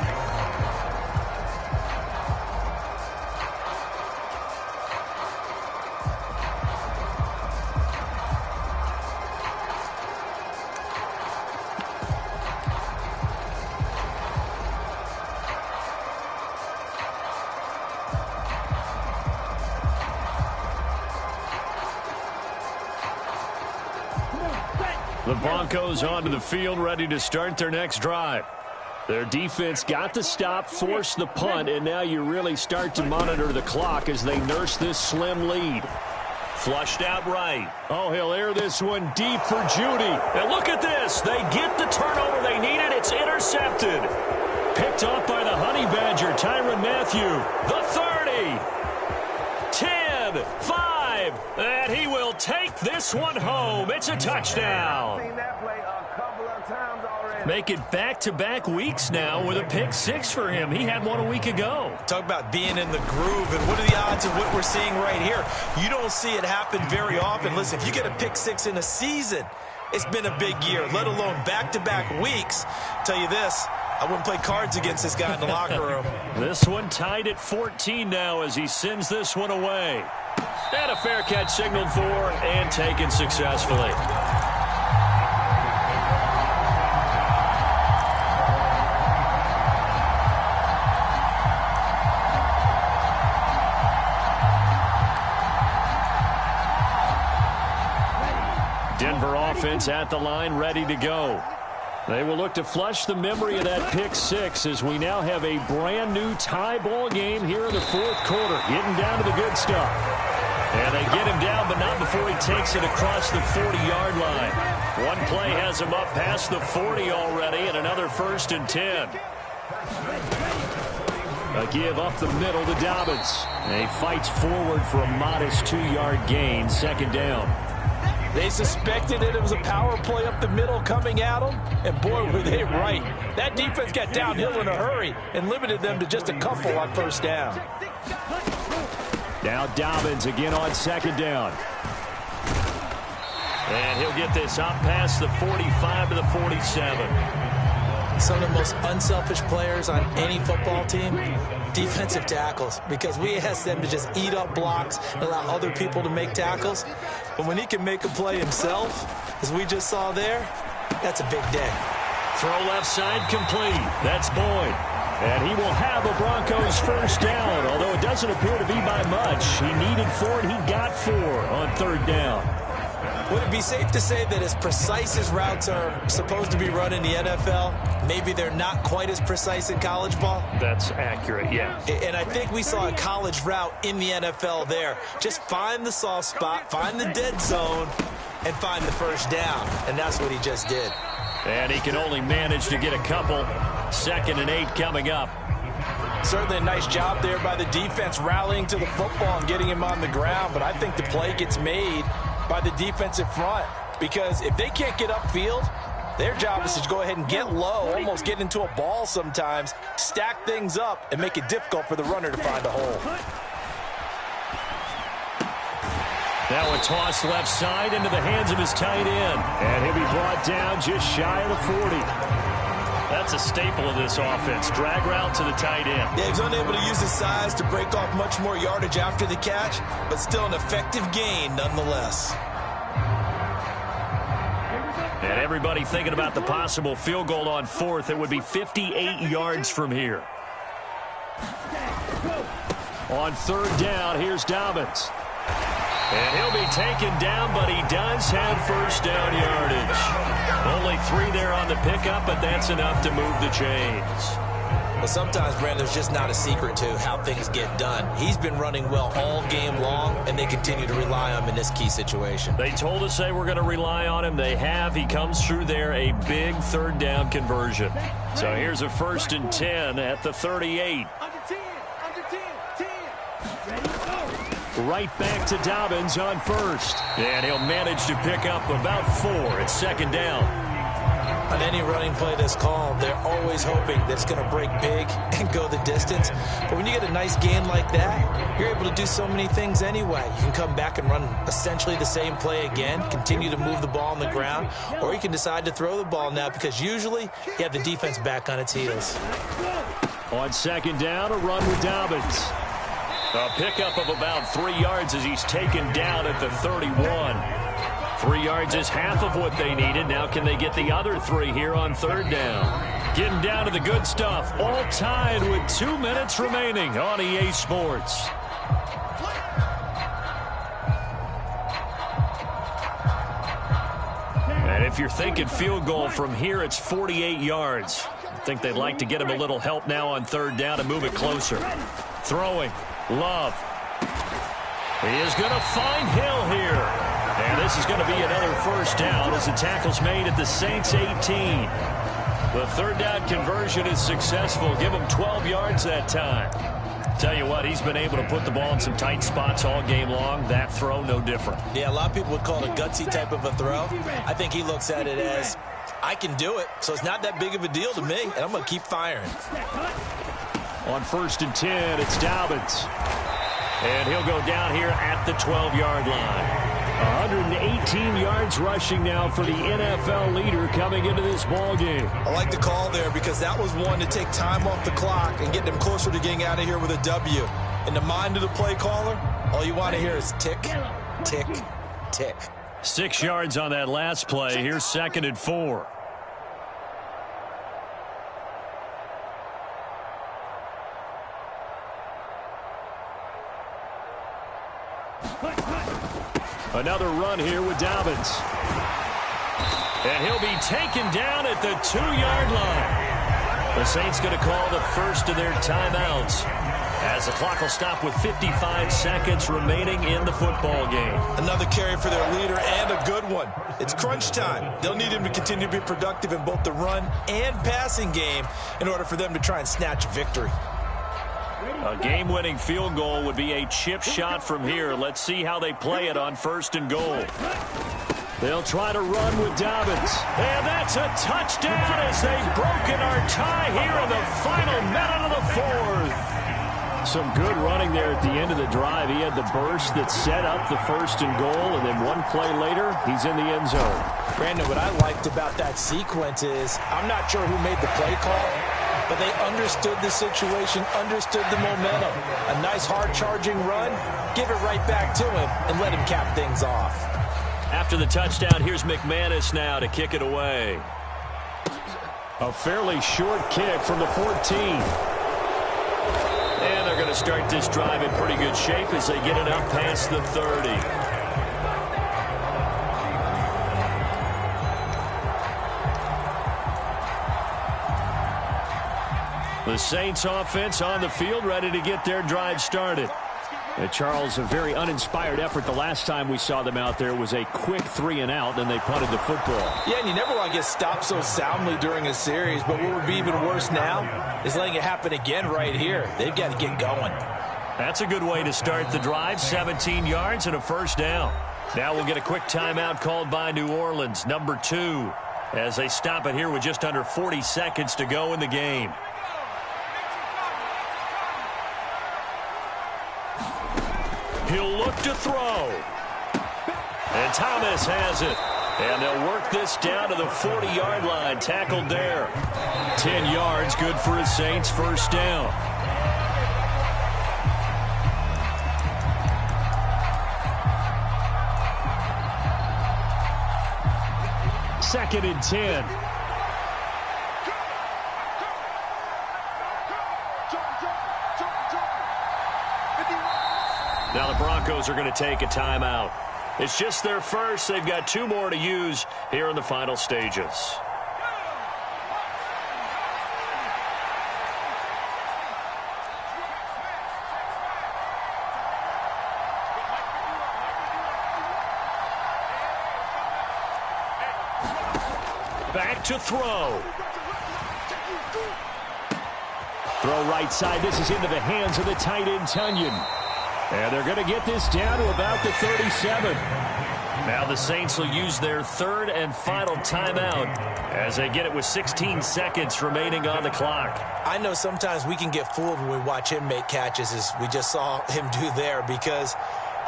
The Broncos onto the field, ready to start their next drive. Their defense got the stop, forced the punt, and now you really start to monitor the clock as they nurse this slim lead. Flushed out right. Oh, he'll air this one deep for Judy. And look at this. They get the turnover they needed. It's intercepted. Picked off by the Honey Badger, Tyrann Mathieu. The 30. 10, 5. And he will take this one home. It's a touchdown. Make it back-to-back weeks now with a pick 6 for him. He had one a week ago. Talk about being in the groove, and what are the odds of what we're seeing right here? You don't see it happen very often. Listen, if you get a pick 6 in a season, it's been a big year, let alone back-to-back weeks. Tell you this, I wouldn't play cards against this guy in the locker room. This one tied at 14 now as he sends this one away. And a fair catch signaled for and taken successfully. Denver offense at the line, ready to go. They will look to flush the memory of that pick 6 as we now have a brand new tie ball game here in the fourth quarter. Getting down to the good stuff. And they get him down, but not before he takes it across the 40-yard line. One play has him up past the 40 already, and another 1st and 10. A give up the middle to Dobbins. And he fights forward for a modest 2-yard gain, 2nd down. They suspected it was a power play up the middle coming at them, and boy, were they right. That defense got downhill in a hurry and limited them to just a couple on 1st down. Now Dobbins again on 2nd down. And he'll get this up past the 45 to the 47. Some of the most unselfish players on any football team, defensive tackles, because we ask them to just eat up blocks and allow other people to make tackles. But when he can make a play himself, as we just saw there, that's a big day. Throw left side complete. That's Boyd. And he will have a Broncos 1st down, although it doesn't appear to be by much. He needed 4 and he got 4 on 3rd down. Would it be safe to say that as precise as routes are supposed to be run in the NFL, maybe they're not quite as precise in college ball? That's accurate, yeah. And I think we saw a college route in the NFL there. Just find the soft spot, find the dead zone, and find the 1st down. And that's what he just did. And he can only manage to get a couple. 2nd and 8 coming up. Certainly a nice job there by the defense rallying to the football and getting him on the ground. But I think the play gets made by the defensive front, because if they can't get upfield, their job is to go ahead and get low, almost get into a ball sometimes, stack things up, and make it difficult for the runner to find a hole. Now a toss left side into the hands of his tight end. And he'll be brought down just shy of the 40. That's a staple of this offense. Drag route to the tight end. Yeah, he's unable to use his size to break off much more yardage after the catch, but still an effective gain nonetheless. And everybody thinking about the possible field goal on 4th. It would be 58 yards from here. On 3rd down, here's Dobbins. And he'll be taken down, but he does have 1st down yardage. Only 3 there on the pickup, but that's enough to move the chains. Well, sometimes, Brandon, there's just not a secret to how things get done. He's been running well all game long, and they continue to rely on him in this key situation. They told us they were going to rely on him. They have. He comes through there, a big 3rd down conversion. So here's a 1st and 10 at the 38. Right back to Dobbins on 1st. And he'll manage to pick up about 4. It's 2nd down. On any running play that's called, they're always hoping that it's going to break big and go the distance. But when you get a nice game like that, you're able to do so many things anyway. You can come back and run essentially the same play again, continue to move the ball on the ground, or you can decide to throw the ball now, because usually you have the defense back on its heels. On 2nd down, a run with Dobbins. A pickup of about 3 yards as he's taken down at the 31. 3 yards is half of what they needed. Now can they get the other 3 here on 3rd down? Getting down to the good stuff. All tied with 2 minutes remaining on EA Sports. And If you're thinking field goal from here, it's 48 yards. I think they'd like to get him a little help now on third down and move it closer. Throwing. Love. He is going to find Hill here. And this is going to be another first down as the tackle's made at the Saints 18. The third down conversion is successful. Give him 12 yards that time. Tell you what, he's been able to put the ball in some tight spots all game long. That throw, no different. Yeah, a lot of people would call it a gutsy type of a throw. I think he looks at it as, I can do it, so it's not that big of a deal to me, and I'm going to keep firing. On 1st and 10, it's Dobbins. And he'll go down here at the 12-yard line. 118 yards rushing now for the NFL leader coming into this ball game. I like the call there because that was one to take time off the clock and get them closer to getting out of here with a W. In the mind of the play caller, all you want to hear is tick, tick, tick. 6 yards on that last play. Here's 2nd and 4. Another run here with Dobbins. And he'll be taken down at the 2-yard line. The Saints going to call the first of their timeouts as the clock will stop with 55 seconds remaining in the football game. Another carry for their leader and a good one. It's crunch time. They'll need him to continue to be productive in both the run and passing game in order for them to try and snatch victory. A game-winning field goal would be a chip shot from here. Let's see how they play it on 1st and goal. They'll try to run with Dobbins. And that's a touchdown as they've broken our tie here in the final minute of the 4th. Some good running there at the end of the drive. He had the burst that set up the 1st and goal, and then one play later, he's in the end zone. Brandon, what I liked about that sequence is I'm not sure who made the play call, but they understood the situation, understood the momentum. A nice hard-charging run, give it right back to him, and let him cap things off. After the touchdown, here's McManus now to kick it away. A fairly short kick from the 14. And they're going to start this drive in pretty good shape as they get it up past the 30. The Saints offense on the field, ready to get their drive started. Charles, a very uninspired effort the last time we saw them out there was a quick 3-and-out, then they punted the football. Yeah, and you never want to get stopped so soundly during a series, but what would be even worse now is letting it happen again right here. They've got to get going. That's a good way to start the drive, 17 yards and a first down. Now we'll get a quick timeout called by New Orleans, number 2, as they stop it here with just under 40 seconds to go in the game. He'll look to throw. And Thomas has it. And they'll work this down to the 40-yard line. Tackled there. 10 yards, good for a Saints first down. Second and 10. Now the Broncos are going to take a timeout. It's just their first. They've got 2 more to use here in the final stages. Back to throw. Throw right side. This is into the hands of the tight end, Tunyon. And they're going to get this down to about the 37. Now the Saints will use their third and final timeout as they get it with 16 seconds remaining on the clock. I know sometimes we can get fooled when we watch him make catches, as we just saw him do there, because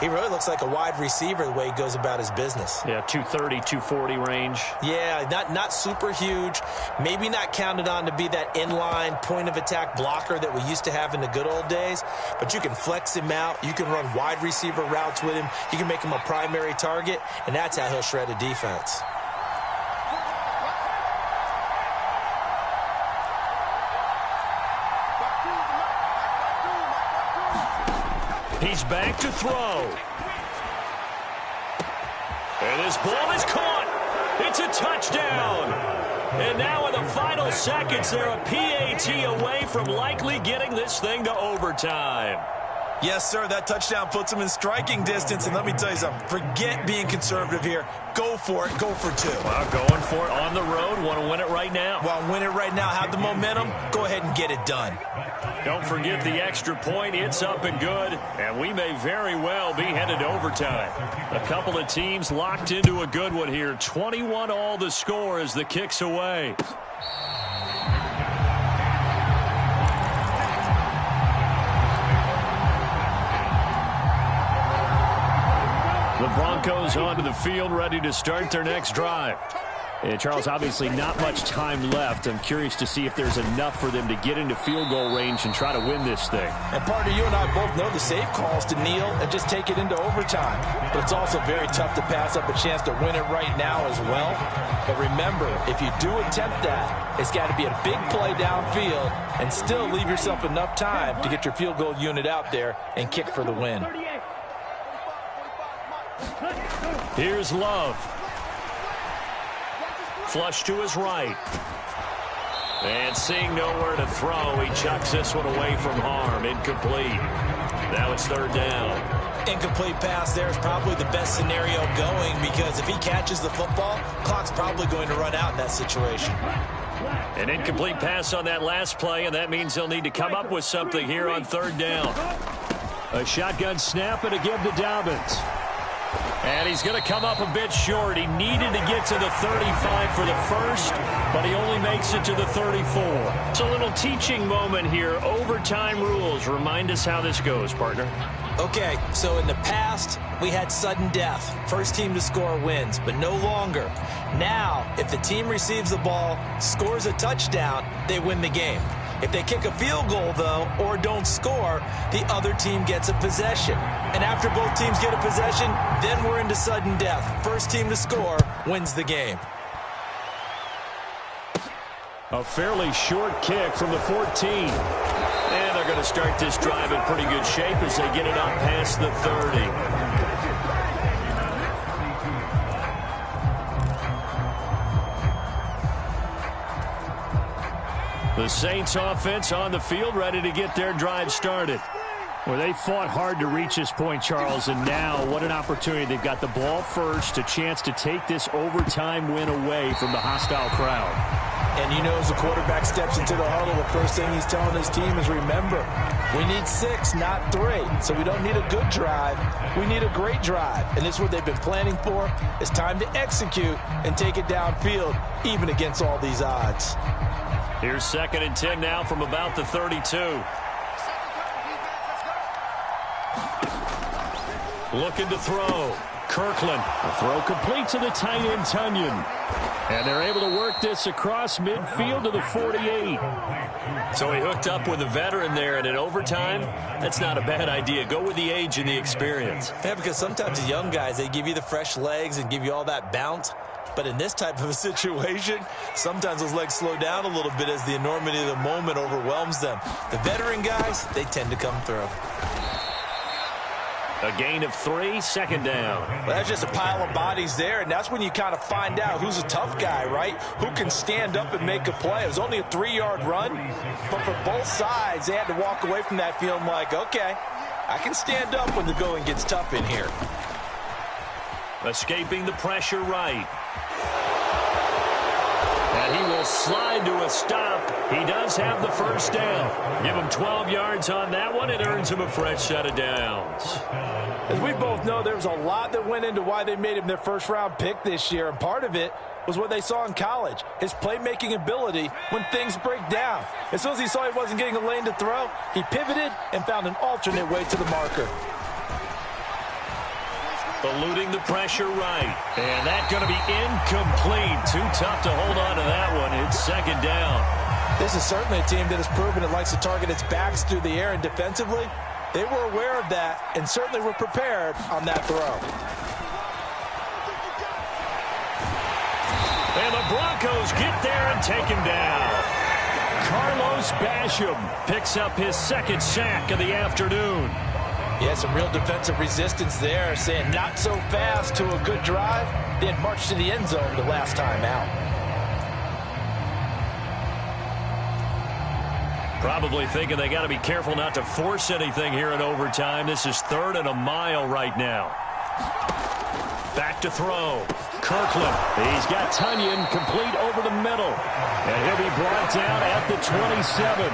he really looks like a wide receiver the way he goes about his business. Yeah, 230, 240 range. Yeah, not super huge. Maybe not counted on to be that inline point-of-attack blocker that we used to have in the good old days. But you can flex him out. You can run wide receiver routes with him. You can make him a primary target, and that's how he'll shred a defense. He's back to throw. And this ball is caught. It's a touchdown. And now in the final seconds, they're a PAT away from likely getting this thing to overtime. Yes, sir, that touchdown puts them in striking distance. And let me tell you something, forget being conservative here. Go for it, go for two. Well, going for it on the road. Want to win it right now? Well, win it right now, have the momentum, go ahead and get it done. Don't forget the extra point. It's up and good, and we may very well be headed to overtime. A couple of teams locked into a good one here. 21 all the score as the kick's away. The Broncos onto the field, ready to start their next drive. And Charles, obviously not much time left. I'm curious to see if there's enough for them to get into field goal range and try to win this thing. And partner, you and I both know the safe calls to kneel and just take it into overtime. But it's also very tough to pass up a chance to win it right now as well. But remember, if you do attempt that, it's got to be a big play downfield and still leave yourself enough time to get your field goal unit out there and kick for the win. Here's Love. Flush to his right. And seeing nowhere to throw, he chucks this one away from harm. Incomplete. Now it's third down. Incomplete pass there is probably the best scenario going, because if he catches the football, clock's probably going to run out in that situation. An incomplete pass on that last play, and that means they'll need to come up with something here on third down. A shotgun snap and a give to Dobbins. And he's going to come up a bit short. He needed to get to the 35 for the first, but he only makes it to the 34. It's a little teaching moment here. Overtime rules. Remind us how this goes, partner. Okay, so in the past, we had sudden death. First team to score wins, but no longer. Now, if the team receives the ball, scores a touchdown, they win the game. If they kick a field goal, though, or don't score, the other team gets a possession. And after both teams get a possession, then we're into sudden death. First team to score wins the game. A fairly short kick from the 14. And they're going to start this drive in pretty good shape as they get it up past the 30. The Saints offense on the field, ready to get their drive started. Well, they fought hard to reach this point, Charles, and now what an opportunity. They've got the ball first, a chance to take this overtime win away from the hostile crowd. And you know, as the quarterback steps into the huddle, the first thing he's telling his team is, remember, we need 6, not 3. So we don't need a good drive. We need a great drive. And this is what they've been planning for. It's time to execute and take it downfield, even against all these odds. Here's 2nd and 10 now from about the 32. Looking to throw. Kirkland. A throw complete to the tight end, Tunyon. And they're able to work this across midfield to the 48. So he hooked up with a veteran there, and in overtime, that's not a bad idea. Go with the age and the experience. Yeah, because sometimes the young guys, they give you the fresh legs and give you all that bounce. But in this type of a situation, sometimes those legs slow down a little bit as the enormity of the moment overwhelms them. The veteran guys, they tend to come through. A gain of 3, 2nd down. Well, that's just a pile of bodies there, and that's when you kind of find out who's a tough guy, right? Who can stand up and make a play. It was only a 3-yard run, but for both sides, they had to walk away from that feeling like, okay, I can stand up when the going gets tough in here. Escaping the pressure right. And he will slide to a stop. He does have the first down. Give him 12 yards on that one. It earns him a fresh set of downs. As we both know, there was a lot that went into why they made him their first-round pick this year, and part of it was what they saw in college, his playmaking ability when things break down. As soon as he saw he wasn't getting a lane to throw, he pivoted and found an alternate way to the marker. Eluding the pressure right. And that's going to be incomplete. Too tough to hold on to that one. It's 2nd down. This is certainly a team that has proven it likes to target its backs through the air, and defensively, they were aware of that and certainly were prepared on that throw. And the Broncos get there and take him down. Carlos Basham picks up his 2nd sack of the afternoon. Yeah, some real defensive resistance there, saying not so fast to a good drive, then march to the end zone the last time out. Probably thinking they got to be careful not to force anything here in overtime. This is 3rd and a mile right now. Back to throw. Kirkland. He's got Tunyon complete over the middle. And he'll be brought down at the 27.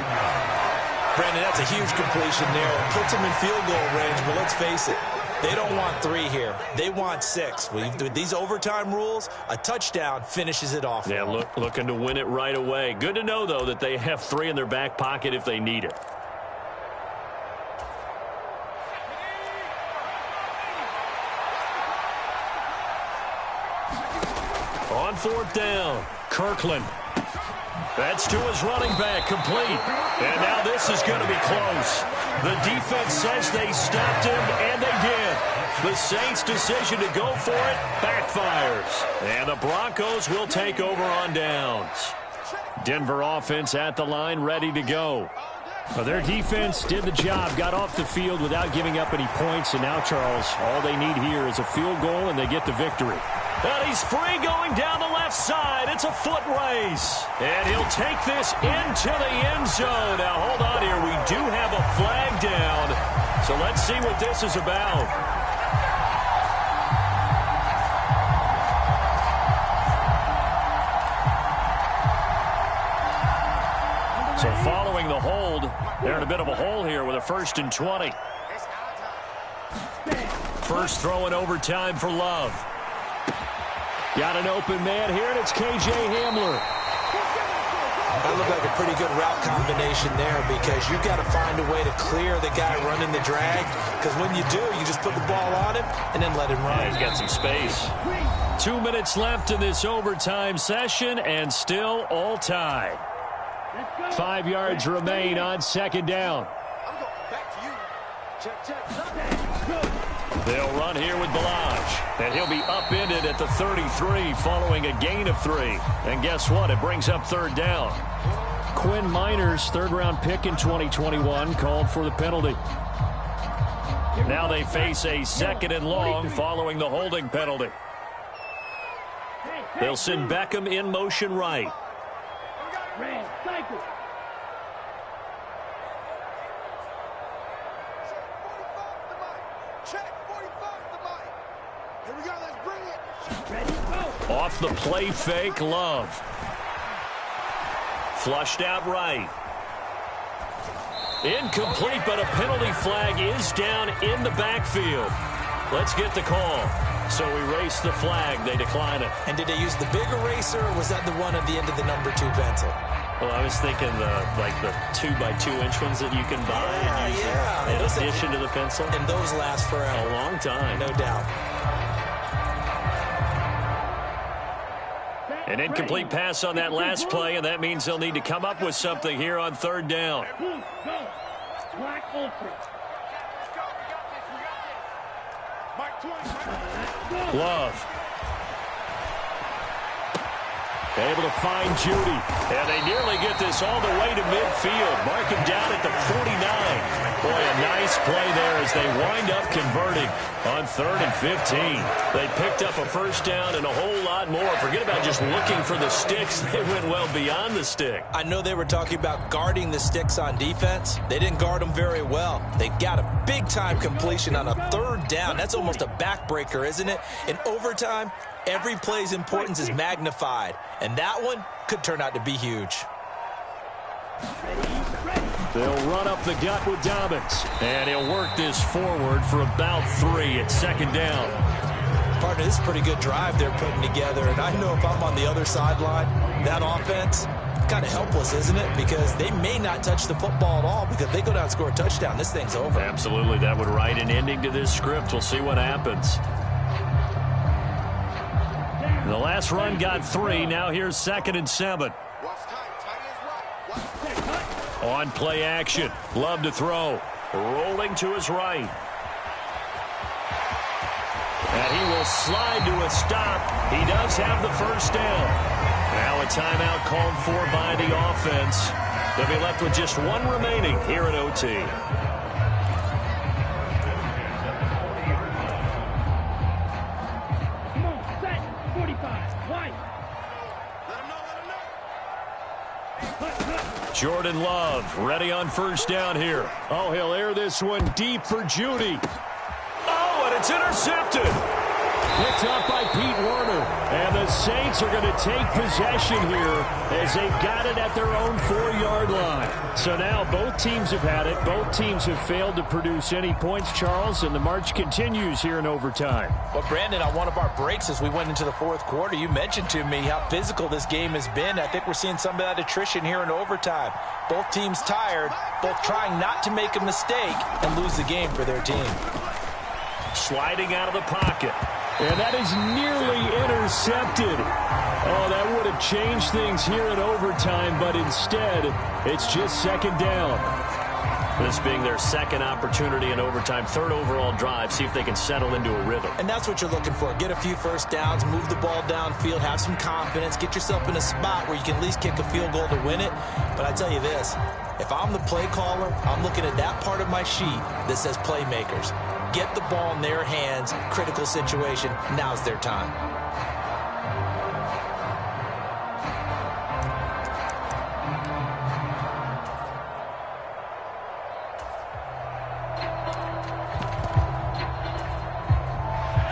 Brandon, that's a huge completion there. Puts him in field goal range, but let's face it, they don't want 3 here. They want 6. With these overtime rules, a touchdown finishes it off. Yeah, looking to win it right away. Good to know, though, that they have 3 in their back pocket if they need it. On 4th down, Kirkland. That's to his running back, complete. And now this is going to be close. The defense says they stopped him, and they did. The Saints' decision to go for it backfires. And the Broncos will take over on downs. Denver offense at the line, ready to go. Well, their defense did the job, got off the field without giving up any points. And now, Charles, all they need here is a field goal, and they get the victory. And he's free going down the left side. It's a foot race. And he'll take this into the end zone. Now, hold on here. We do have a flag down. So let's see what this is about. So following the hold, they're in a bit of a hole here with a 1st and 20. First throw in overtime for Love. Got an open man here, and it's K.J. Hamler. That looked like a pretty good route combination there because you've got to find a way to clear the guy running the drag, because when you do, you just put the ball on him and then let him run. Yeah, he's got some space. 2 minutes left in this overtime session, and still all tied. 5 yards remain on 2nd down. They'll run here with Balaj, and he'll be upended at the 33 following a gain of 3. And guess what? It brings up 3rd down. Quinn Miners, 3rd-round pick in 2021, called for the penalty. Now they face a 2nd and long following the holding penalty. They'll send Beckham in motion right. Off the play fake, Love. Flushed out right. Incomplete, but a penalty flag is down in the backfield. Let's get the call. So erase the flag. They decline it. And did they use the big eraser, or was that the one at the end of the number 2 pencil? Well, I was thinking the 2x2-inch ones that you can buy in addition to the pencil. And those last forever. A long time. No doubt. An incomplete pass on that last play, and that means they'll need to come up with something here on 3rd down. Love. Able to find Judy. And they nearly get this all the way to midfield. Mark him down at the 49. Boy, a nice play there as they wind up converting on 3rd and 15. They picked up a 1st down and a whole lot more. Forget about just looking for the sticks. They went well beyond the stick. I know they were talking about guarding the sticks on defense. They didn't guard them very well. They got a big-time completion on a 3rd down. That's almost a backbreaker, isn't it? In overtime, every play's importance is magnified. And that one could turn out to be huge. They'll run up the gut with Dobbins. And he'll work this forward for about 3 at 2nd down. Partner, this is a pretty good drive they're putting together. And I know if I'm on the other sideline, that offense, kind of helpless, isn't it? Because they may not touch the football at all, because if they go down and score a touchdown, this thing's over. Absolutely. That would write an ending to this script. We'll see what happens. The last run got 3. Now here's 2nd and 7. On play action. Love to throw. Rolling to his right. And he will slide to a stop. He does have the 1st down. Now a timeout called for by the offense. They'll be left with just 1 remaining here at OT. Jordan Love ready on first down here. Oh, he'll air this one deep for Judy. Oh, and it's intercepted. Picked up by Pete Werner. And the Saints are going to take possession here as they've got it at their own 4-yard line. So now both teams have had it. Both teams have failed to produce any points, Charles, and the march continues here in overtime. Well, Brandon, on one of our breaks as we went into the fourth quarter, you mentioned to me how physical this game has been. I think we're seeing some of that attrition here in overtime. Both teams tired, both trying not to make a mistake and lose the game for their team. Sliding out of the pocket. And that is nearly intercepted. Oh, that would have changed things here in overtime, but instead, it's just second down. This being their second opportunity in overtime, third overall drive, see if they can settle into a rhythm. And that's what you're looking for. Get a few first downs, move the ball downfield, have some confidence, get yourself in a spot where you can at least kick a field goal to win it. But I tell you this, if I'm the play caller, I'm looking at that part of my sheet that says playmakers. Get the ball in their hands, critical situation, now's their time.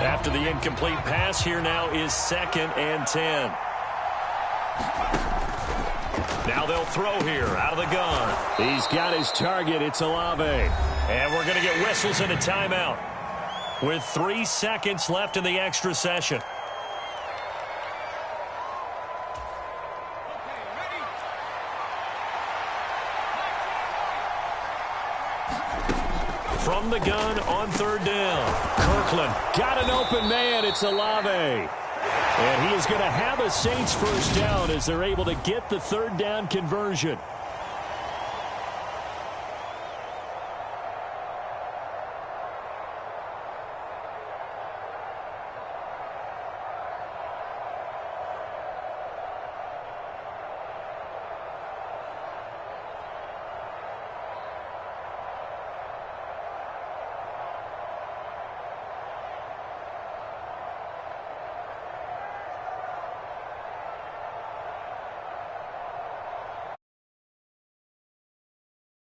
After the incomplete pass, here now is 2nd and 10. Now they'll throw here out of the gun. He's got his target. It's Olave. And we're going to get whistles and a timeout with 3 seconds left in the extra session. From the gun on 3rd down. Kirkland got an open man. It's Olave. And he is going to have a Saints first down as they're able to get the 3rd down conversion.